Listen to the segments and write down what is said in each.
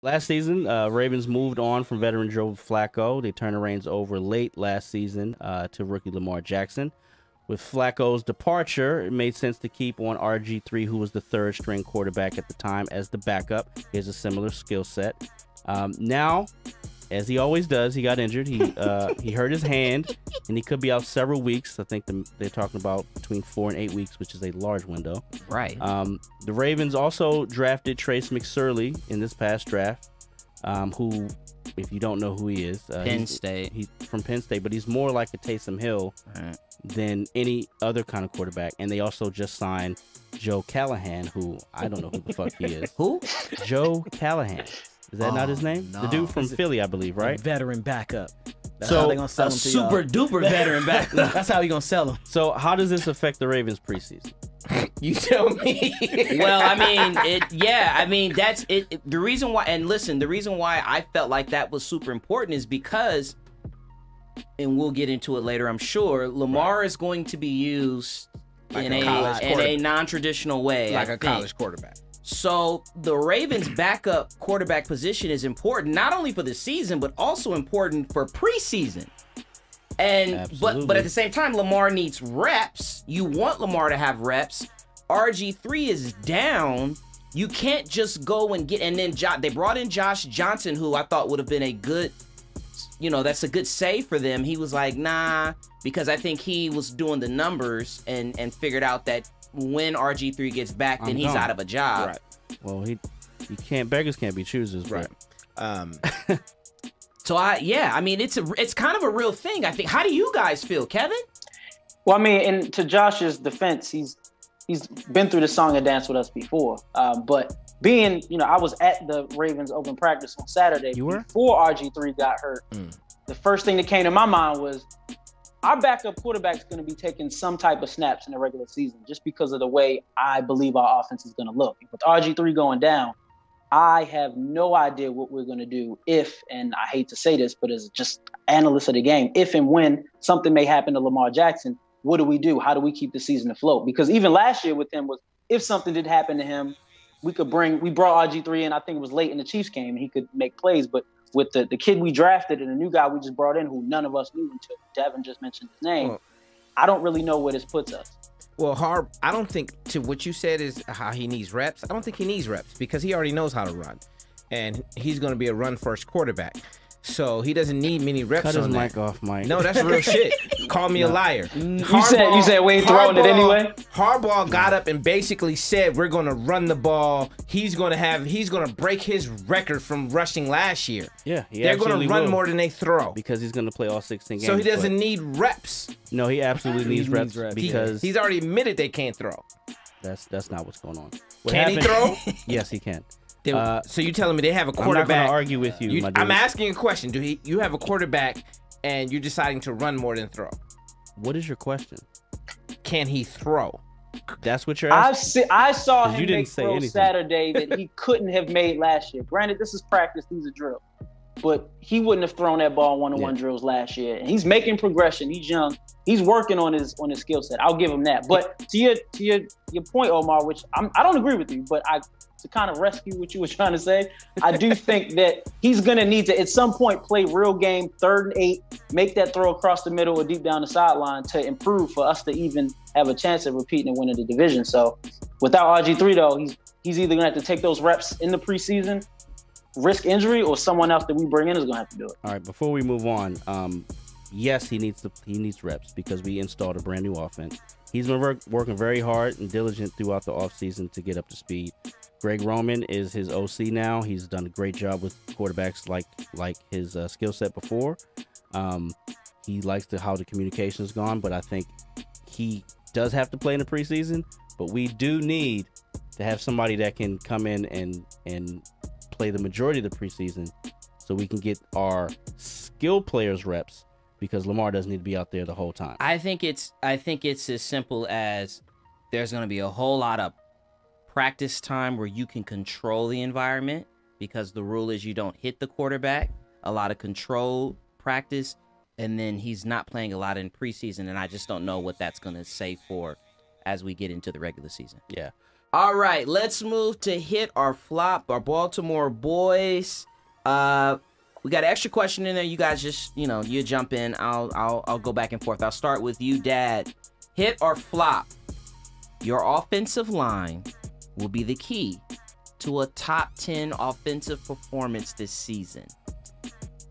Last season, Ravens moved on from veteran Joe Flacco. They turned the reins over late last season to rookie Lamar Jackson. With Flacco's departure, it made sense to keep on RG3, who was the third string quarterback at the time, as the backup. He has a similar skill set. Now, as he always does, he got injured. He hurt his hand, and he could be out several weeks. I think they're talking about between 4 and 8 weeks, which is a large window. Right. The Ravens also drafted Trace McSorley in this past draft, who, if you don't know who he is, Penn State. He's from Penn State, but he's more like a Taysom Hill than any other kind of quarterback. And they also just signed Joe Callahan, who I don't know who the fuck he is. Who? Joe Callahan. Is that not his name? No. The dude from Philly, I believe, right? Veteran backup. That's So, how they gonna sell A him to super y'all. duper veteran backup. That's how you gonna sell him. So how does this affect the Ravens preseason? You tell me. Well, I mean, I mean, that's it. The reason why, and listen, the reason why I felt like that was super important is because, and we'll get into it later, I'm sure, Lamar is going to be used Like in a college a non-traditional way, like I a think. college quarterback. So the Ravens' backup quarterback position is important not only for the season but also important for preseason. And but at the same time, Lamar needs reps. You want Lamar to have reps. RG3 is down. You can't just go and get, and then they brought in Josh Johnson, who I thought would have been a good, that's a good save for them. He was like, nah, because I think he was doing the numbers and figured out that when RG3 gets back, then he's out of a job. Right. Well, he can't. Beggars can't be choosers, Right. So I mean, it's kind of a real thing, I think. How do you guys feel, Kevin? Well, I mean, and to Josh's defense, he's been through the song and dance with us before. But being, I was at the Ravens open practice on Saturday before RG3 got hurt. The first thing that came to my mind was our backup quarterback's going to be taking some type of snaps in the regular season just because of the way I believe our offense is going to look. With RG3 going down, I have no idea what we're going to do if, and I hate to say this, but as just analyst of the game, if and when something may happen to Lamar Jackson, what do we do? How do we keep the season afloat? Because even last year with him was, if something did happen to him, we brought RG3 in, I think it was late in the Chiefs game, and he could make plays. But with the kid we drafted and the new guy we just brought in, who none of us knew until Devin just mentioned his name, I don't really know where this puts us. Well, Harb, I don't think, to what you said is how he needs reps. I don't think he needs reps because he already knows how to run. And he's going to be a run-first quarterback. So he doesn't need many reps Cut his on that. mic off, Mike. No, that's real shit. Call me a liar. You said we ain't throwing it anyway? Harbaugh got up and basically said we're going to run the ball. He's going to break his record from rushing last year. Yeah, they're going to run more than they throw. Because he's going to play all 16 games. So he doesn't need reps. No, he absolutely needs reps because he's already admitted they can't throw. That's not what's going on. Can he throw? Yes, he can. So you telling me they have a quarterback? I'm not going to argue with you, my dude. I'm asking a question. You have a quarterback and you're deciding to run more than throw? What is your question? Can he throw? That's what you're asking? I saw him didn't make say throws anything. Saturday that he couldn't have made last year. Granted, this is practice, these are drills. But he wouldn't have thrown that ball one-on-one drills last year. And he's making progression. He's young. He's working on his skill set. I'll give him that. But to your point, Omar, which I don't agree with you, but to kind of rescue what you were trying to say, I do think that he's going to need to, at some point, play real game, 3rd and 8, make that throw across the middle or deep down the sideline to improve for us to even have a chance of repeating and winning the division. So without RG3, though, he's either going to have to take those reps in the preseason, risk injury, or someone else that we bring in is going to have to do it. All right, before we move on, yes, he needs reps because we installed a brand new offense. He's been working very hard and diligent throughout the offseason to get up to speed. Greg Roman is his OC now. He's done a great job with quarterbacks like his skill set before. He likes how the communication's gone, but I think he does have to play in the preseason. But we do need to have somebody that can come in and play the majority of the preseason so we can get our skill players reps because Lamar doesn't need to be out there the whole time. I think it's as simple as there's going to be a whole lot of practice time where you can control the environment because the rule is you don't hit the quarterback. A lot of control practice, and then he's not playing a lot in preseason, and I just don't know what that's going to say for as we get into the regular season. Yeah. All right, let's move to hit or flop. Our Baltimore boys. We got an extra question in there. You guys just, you jump in. I'll go back and forth. I'll start with you, Dad. Hit or flop. Your offensive line will be the key to a top 10 offensive performance this season.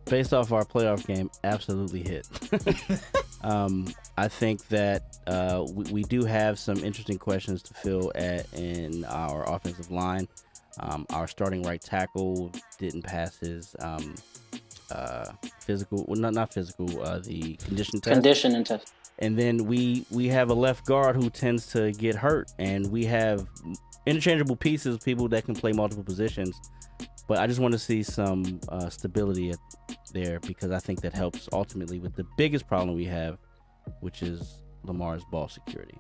Based off our playoff game, absolutely hit. I think that we do have some interesting questions to fill in our offensive line. Our starting right tackle didn't pass his physical, well, not physical, the conditioning test. And then we have a left guard who tends to get hurt, and we have interchangeable pieces, people that can play multiple positions. But I just want to see some stability there, because I think that helps ultimately with the biggest problem we have, which is Lamar's ball security.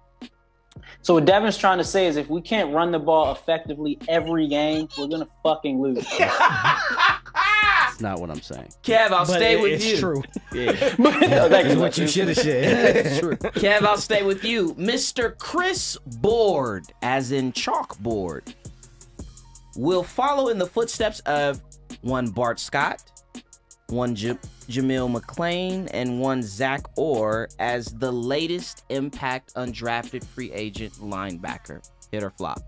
So what Devin's trying to say is, if we can't run the ball effectively every game, we're gonna fucking lose. That's not what I'm saying. Kev, I'll stay with you. It's true. Yeah. That's what you should have said. It's true. Kev, I'll stay with you. Mr. Chris Board, as in chalkboard, will follow in the footsteps of one Bart Scott, one Jamil McClain, and one Zach Orr as the latest impact undrafted free agent linebacker. Hit or flop?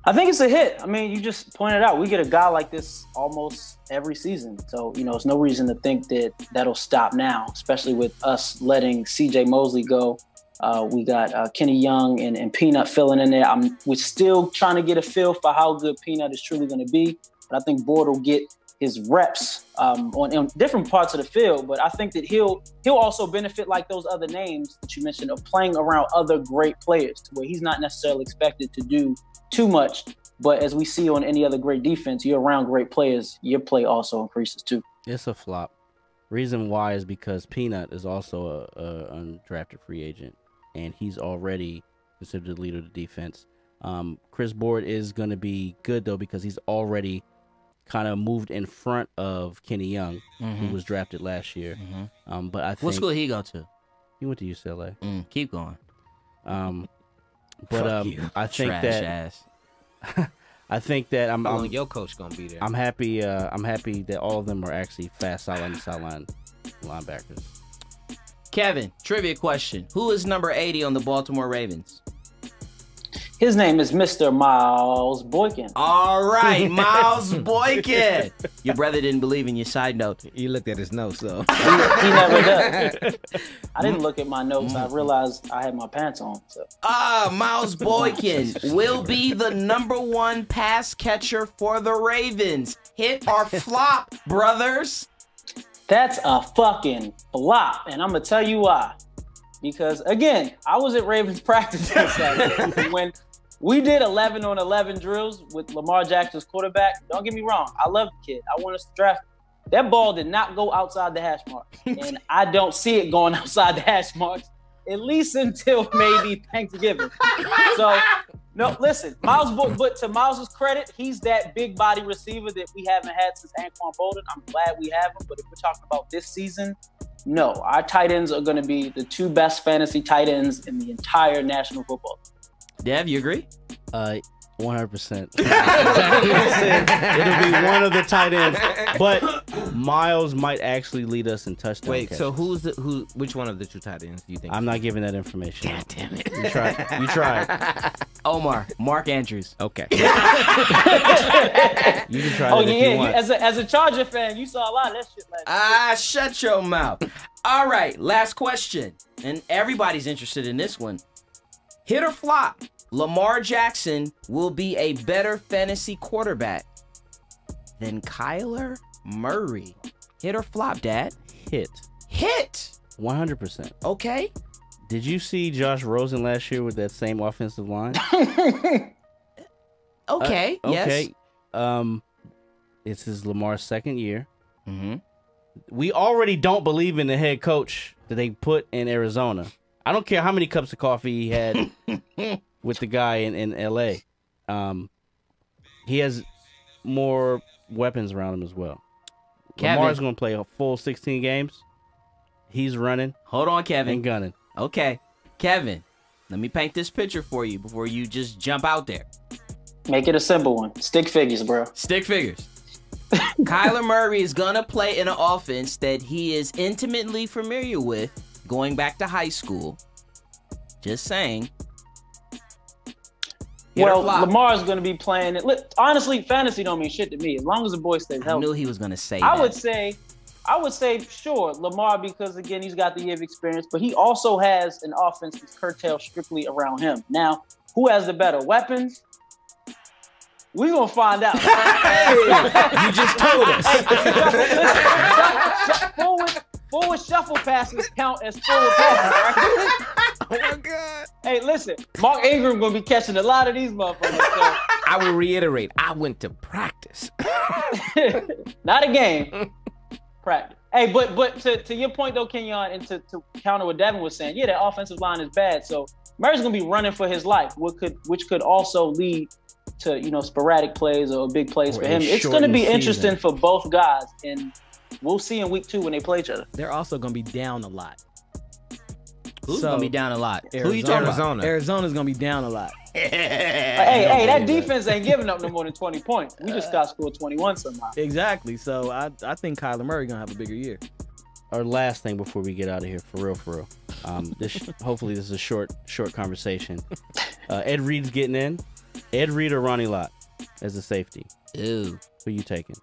I think it's a hit. I mean, you just pointed out, we get a guy like this almost every season. So, there's no reason to think that that'll stop now, especially with us letting CJ Mosley go. We got Kenny Young and Peanut filling in there. We're still trying to get a feel for how good Peanut is truly going to be. But I think Board will get his reps on different parts of the field. But I think that he'll also benefit, like those other names that you mentioned, of playing around other great players, to where he's not necessarily expected to do too much. But as we see on any other great defense, you're around great players, your play also increases too. It's a flop. Reason why is because Peanut is also a undrafted free agent, and he's already considered the leader of the defense. Chris Board is going to be good, though, because he's already kind of moved in front of Kenny Young, who was drafted last year. But I think, what school did he go to? He went to UCLA. Keep going. But I think I think that your coach gonna be there. I'm happy that all of them are actually fast sideline linebackers. Kevin, trivia question. Who is number 80 on the Baltimore Ravens? His name is Mr. Miles Boykin. All right, Miles Boykin. Your brother didn't believe in your side note. You looked at his notes, though. He never does. I didn't look at my notes. I realized I had my pants on. So. Miles Boykin will be the #1 pass catcher for the Ravens. Hit or flop, brothers? That's a fucking flop, and I'm going to tell you why. Because, again, I was at Ravens practice Saturday when we did 11-on-11 drills with Lamar Jackson's quarterback. Don't get me wrong. I love the kid. I want us to draft him. That ball did not go outside the hash mark. And I don't see it going outside the hash marks, at least until maybe Thanksgiving. So, no, listen, but to Miles's credit, he's that big body receiver that we haven't had since Anquan Bolden. I'm glad we have him. But if we're talking about this season, no, our tight ends are going to be the 2 best fantasy tight ends in the entire National Football League. Dev, you agree? 100%. It'll be one of the tight ends, but Miles might actually lead us in touchdown. Wait, catches. so which one of the 2 tight ends do you think? I'm not giving that information. God damn it! You tried. Omar, Mark Andrews. Okay. You can try that if you want. As a Charger fan, you saw a lot of that shit last year. Shut your mouth. All right, last question, and everybody's interested in this one. Hit or flop? Lamar Jackson will be a better fantasy quarterback than Kyler Murray. Hit or flop, Dad? Hit. 100%. Okay. Did you see Josh Rosen last year with that same offensive line? Okay. Yes. It's his Lamar's second year. We already don't believe in the head coach that they put in Arizona. I don't care how many cups of coffee he had with the guy in L.A. He has more weapons around him as well. Kevin. Lamar's going to play a full 16 games. He's running. Hold on, Kevin. And gunning. Okay. Kevin, Let me paint this picture for you before you just jump out there. Make it a simple one. Stick figures, bro. Stick figures. Kyler Murray is going to play in an offense that he is intimately familiar with going back to high school. Just saying. Well, Lamar's going to be playing it. Honestly, fantasy don't mean shit to me. As long as the boy stays healthy. I knew he was going to say that. I would say, sure, Lamar, because, again, he's got the year of experience, but he also has an offense that's curtailed strictly around him. Now, who has the better weapons? We're going to find out. You just told us. Forward shuffle passes count as forward passes, right? Oh, my God. Hey, listen, Mark Ingram going to be catching a lot of these motherfuckers. So. I will reiterate, I went to practice. Not a game. Practice. Hey, but to your point, though, Kenyon, and to counter what Devin was saying, yeah, that offensive line is bad. So Murray's going to be running for his life, which could also lead to, sporadic plays or big plays for him. It's going to be interesting for both guys, and we'll see in week 2 when they play each other. They're also going to be down a lot. Who's going to be down a lot? Who you talking about? Arizona's going to be down a lot. Hey, that defense ain't giving up no more than 20 points. We just got scored 21 somehow. Exactly. So I think Kyler Murray going to have a bigger year. Our last thing before we get out of here, for real. Hopefully this is a short conversation. Ed Reed's getting in. Ed Reed or Ronnie Lott as a safety? Ew. Who you taking?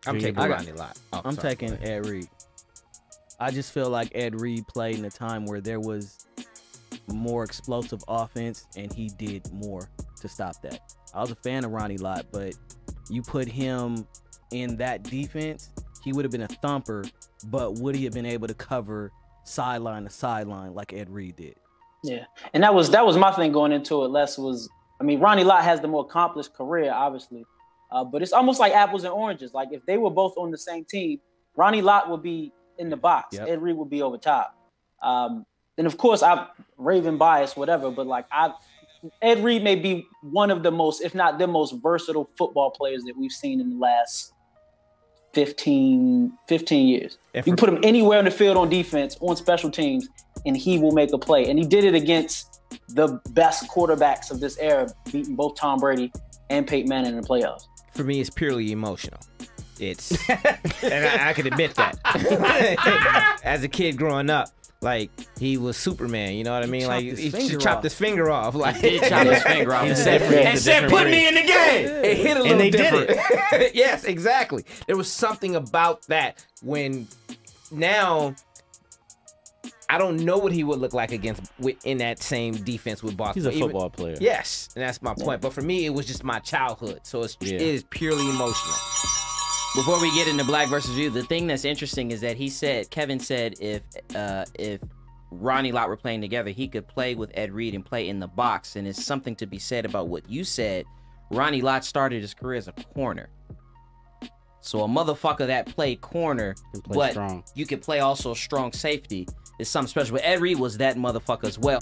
I'm taking Ronnie Lott. I'm taking Ed Reed. I just feel like Ed Reed played in a time where there was more explosive offense, and he did more to stop that. I was a fan of Ronnie Lott, but you put him in that defense, he would have been a thumper, but would he have been able to cover sideline to sideline like Ed Reed did? Yeah, and that was my thing going into it. Ronnie Lott has the more accomplished career, obviously, but it's almost like apples and oranges. Like if they were both on the same team, Ronnie Lott would be in the box. Yep. Ed Reed would be over top. And of course, I'm Raven biased, whatever, but Ed Reed may be one of the most, if not the most versatile football players that we've seen in the last 15 years. You can put him anywhere in the field on defense, on special teams, and he will make a play. And he did it against the best quarterbacks of this era, beating both Tom Brady and Peyton Manning in the playoffs. For me, it's purely emotional. It's, and I can admit that. As a kid growing up, he was Superman, you know what I mean? He chopped his finger off. He did chop his finger off. and said, put me in the game. It hit a little different. Did it. Yes, exactly. There was something about that when now I don't know what he would look like in that same defense with Boston. He's a football player. Yes, and that's my point. But for me, it was just my childhood. So it is purely emotional. Before we get into Black versus You, the thing that's interesting is that Kevin said if Ronnie Lott were playing together, he could play with Ed Reed and play in the box. And it's something to be said about what you said. Ronnie Lott started his career as a corner. So a motherfucker that played corner, but strong. You could play also strong safety is something special. But Ed Reed was that motherfucker as well.